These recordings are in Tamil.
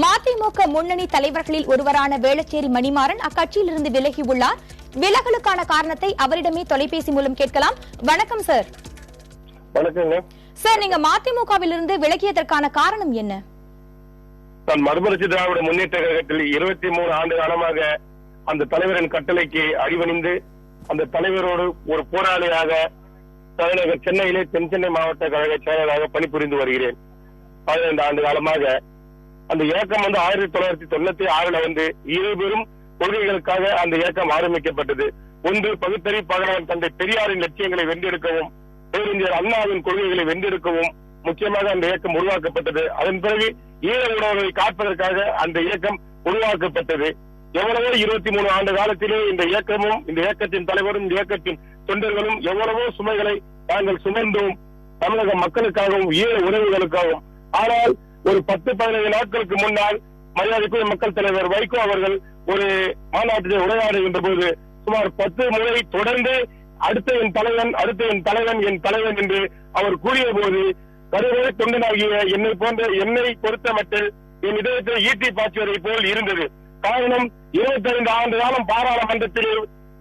மதிமுக முன்னணி தலைவர்களில் ஒருவரான வேளச்சேரி மணிமாறன் அக்கட்சியிலிருந்து விலகியுள்ளார். விலகலுக்கான காரணத்தை அவரிடமே தொலைபேசி மூலம் கேட்கலாம். வணக்கம் சார். வணக்கம் சார், நீங்க மதிமுகவிலிருந்து விலகியதற்கான காரணம் என்ன? நான் மறுமலர்ச்சி திராவிட முன்னேற்ற கழகத்தில் 23 ஆண்டு காலமாக அந்த தலைவரின் கட்டளைக்கு அடிபணிந்து அந்த தலைவரோடு ஒரு போராளியாக தலைநகர் சென்னையிலே தென் சென்னை மாவட்ட கழக செயலராக பணிபுரிந்து வருகிறேன். 15 ஆண்டு காலமாக அந்த இயக்கம் 1996 வந்து இருபெரும் கொள்கைகளுக்காக அந்த இயக்கம் ஆரம்பிக்கப்பட்டது. ஒன்று, பகுத்தறிவு தந்தை பெரியாரின் லட்சியங்களை வென்றெடுக்கவும், பேரறிஞர் அண்ணாவின் கொள்கைகளை வென்றெடுக்கவும் முக்கியமாக அந்த இயக்கம் உருவாக்கப்பட்டது. அதன் பிறகு ஈழ உணர்வை காப்பதற்காக அந்த இயக்கம் உருவாக்கப்பட்டது. எவ்வளவோ 23 ஆண்டு காலத்திலே இந்த இயக்கமும் இந்த இயக்கத்தின் தலைவரும் இந்த இயக்கத்தின் தொண்டர்களும் எவ்வளவோ சுமைகளை நாங்கள் சுமந்தோம், தமிழக மக்களுக்காகவும் ஈழ உறவுகளுக்காகவும். ஆனால் ஒரு 10-15 நாட்களுக்கு முன்னால் மரியாதைக்குரிய மக்கள் தலைவர் வைகோ அவர்கள் ஒரு மாநாட்டிலே உரையாடுகின்ற போது சுமார் 10 முறை தொடர்ந்து அடுத்த என் தலைவன் என்று அவர் கூறிய போது கருவறை தொண்டனாகிய என்னை பொறுத்த மட்டில் என் இதயத்தை ஈட்டி பாய்ச்சுவதை போல் இருந்தது. காரணம், 25 ஆண்டு காலம்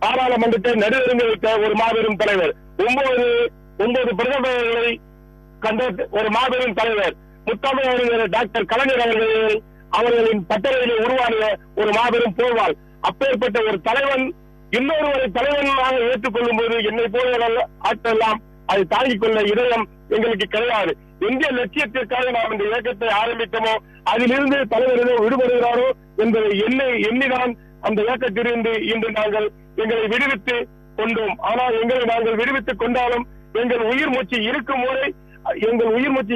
பாராளுமன்றத்தை நடுநிறுத்தி வைத்த ஒரு மாபெரும் தலைவர், 9 பிரதமர்களை கண்ட ஒரு மாபெரும் தலைவர், முத்தமிழறிஞர் டாக்டர் கலைஞர் அவர்களின் பட்டறையிலே உருவான ஒரு மாபெரும் போர்வாள். அப்பேற்பட்ட ஒரு தலைவன் இன்னொருவரை தலைவனாக ஏற்றுக்கொள்ளும் போது என்னை போல ஆற்றெல்லாம் அதை தாங்கிக் கொள்ள இதயம் எங்களுக்கு கிடையாது. எந்த லட்சியத்திற்காக நாம் இந்த இயக்கத்தை ஆரம்பித்தோமோ அதிலிருந்து தலைவர்களோ விடுபடுகிறாரோ என்பதை எண்ணிதான் அந்த இயக்கத்திலிருந்து இன்று நாங்கள் எங்களை விடுவித்துக் கொண்டோம். ஆனால் எங்களை நாங்கள் விடுவித்துக் கொண்டாலும் எங்கள் உயிர் மூச்சு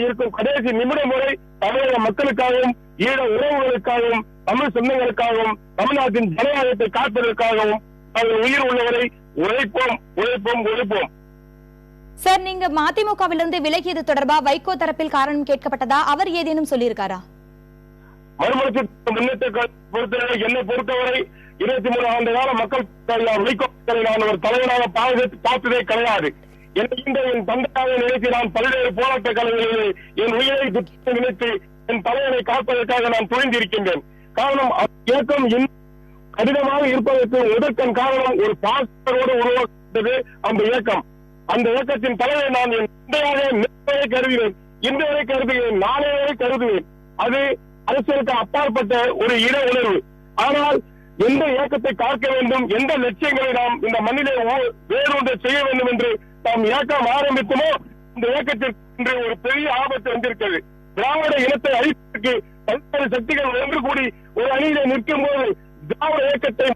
இருக்கும் கடைசி நிமிடம் வரை தமிழக மக்களுக்காகவும் ஈழ உறவுகளுக்காகவும் தமிழ் சொந்தங்களுக்காகவும் தமிழ்நாட்டின் ஜனநாயகத்தை காப்பதற்காகவும் நாங்கள் உயிர் உள்ளவரை உழைப்போம். சார், நீங்க மதிமுகவிலிருந்து விலகியது தொடர்பா வைகோ தரப்பில் காரணம் கேட்கப்பட்டதா? அவர் ஏதேனும் சொல்லியிருக்காரா? மறுமலர்ச்சி முன்னேற்ற பொறுத்தவரை என்னை பொறுத்தவரை 23 ஆண்டு கால மக்கள் வைகோ நான் ஒரு தலைவராக பார்த்ததே கிடையாது. என் தந்தையாக நினைத்து நான் பல்வேறு போராட்ட கலைகளில் என் உயிரை நினைத்து என் தலைவனை காப்பதற்காக நான் துணிந்திருக்கின்றேன். காரணம், இயக்கம் கடினமாக இருப்பதற்கு முதற்கண் காரணம் ஒரு பாஸ்டரோடு உருவாக்கப்பட்டது அந்த இயக்கம். அந்த இயக்கத்தின் தலைவர் நான் என் தந்தையாக கருதுகிறேன், இன்று வரை கருதுகிறேன், நாளை வரை கருதுவேன். அது அரசியலுக்கு அப்பாற்பட்ட ஒரு இட உணர்வு. ஆனால் எந்த இயக்கத்தை காக்க வேண்டும், எந்த லட்சியங்களை நாம் இந்த மண்ணிலே வேறொன்று செய்ய வேண்டும் என்று நாம் இயக்கம் ஆரம்பித்தோமோ இந்த இயக்கத்திற்கு ஒரு பெரிய ஆபத்து வந்திருக்கிறது. திராவிட இனத்தை அழிப்பதற்கு பல்வேறு சக்திகள் ஒன்று கூடி ஒரு அணியிலே நிற்கும் போது திராவிட இயக்கத்தை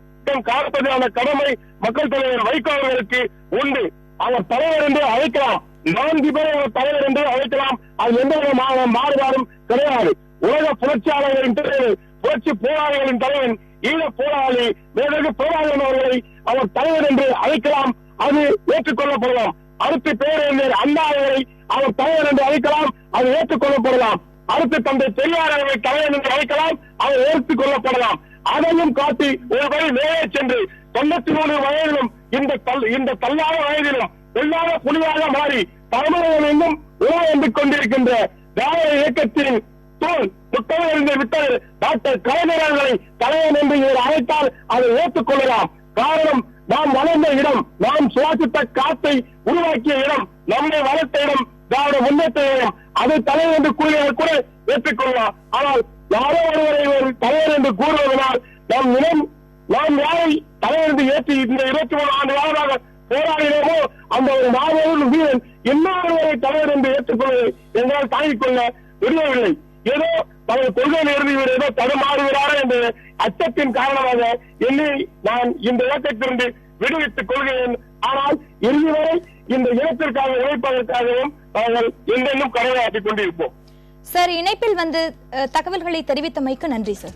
காப்பதற்கான கடமை மக்கள் தலைவர் வைகோ அவர்களுக்கு உண்டு. அவர் தலைவர் என்று அழைக்கலாம், 4 பேரை அவர் தலைவர் என்று அழைக்கலாம். அது எந்த விதமான மாறுபாடும் கிடையாது. உலக புரட்சியாளர்களின் தலைவர், புரட்சி போராளிகளின் தலைவன், ஈழ போராளி வேறு போராளிகள் அவர்களை அவர் தலைவர் என்று அழைக்கலாம், அது ஏற்றுக்கொள்ளப்படலாம். அடுத்த பேரறிஞர் அண்ணா அவர்களை அவர் தலைவர் என்று அழைக்கலாம், அது ஏற்றுக்கொள்ளப்படலாம். அடுத்து தந்தை பெரியார் அவர்களை தலைவர் என்று அழைக்கலாம், அது ஏற்றுக்கொள்ளப்படலாம். அதையும் காட்டி ஒரு வழி மேலே சென்று 93 வயதிலும் இந்த தள்ளாத வயதிலும் எல்லாத புலியாக மாறி தமிழகம் எங்கும் உருவாந்து கொண்டிருக்கின்ற திராவிட இயக்கத்தின் தோல் முத்தமிழறிஞர் விட்டர் டாக்டர் கலைஞர் அவர்களை தலைவன் என்று இவர் அழைத்தால் அதை ஏற்றுக்கொள்ளலாம். காரணம், நாம் வளர்ந்த இடம், நாம் சுவாசித்த காத்தை உருவாக்கிய இடம், நம்மை வளர்த்த இடம் திராவிட முன்னேற்ற இடம். அதை தலைவர் என்று கூறியவர் கூட ஏற்றுக்கொள்ளலாம். ஆனால் யாரோ ஒருவரை ஒரு தலைவர் என்று கூறுவதனால் நாம் யாரை தலைவர் என்று ஏற்றி இந்த 23 ஆண்டு காலமாக போராடினோமோ அந்த ஒரு மாபெரும் வீரன் இன்னொருவரை தலைவர் என்று ஏற்றுக்கொள்வதை எங்களால் தாங்கிக் கொள்ள முடியவில்லை. ஏதோ தனது கொள்கையில் இருந்து இவர் ஏதோ தடுமாறுகிறாரோ என்ற அச்சத்தின் காரணமாக என்னை நான் இந்த இயக்கத்திலிருந்து விடுவித்துக் கொள்கிறேன். ஆனால் இறுதி வரை இந்த இனத்திற்காக உழைப்பதற்காகவும் நாங்கள் என்றென்னும் கடமையாற்றிக் கொண்டிருப்போம். சார், இணைப்பில் வந்து தகவல்களை தெரிவித்தமைக்கு நன்றி சார்.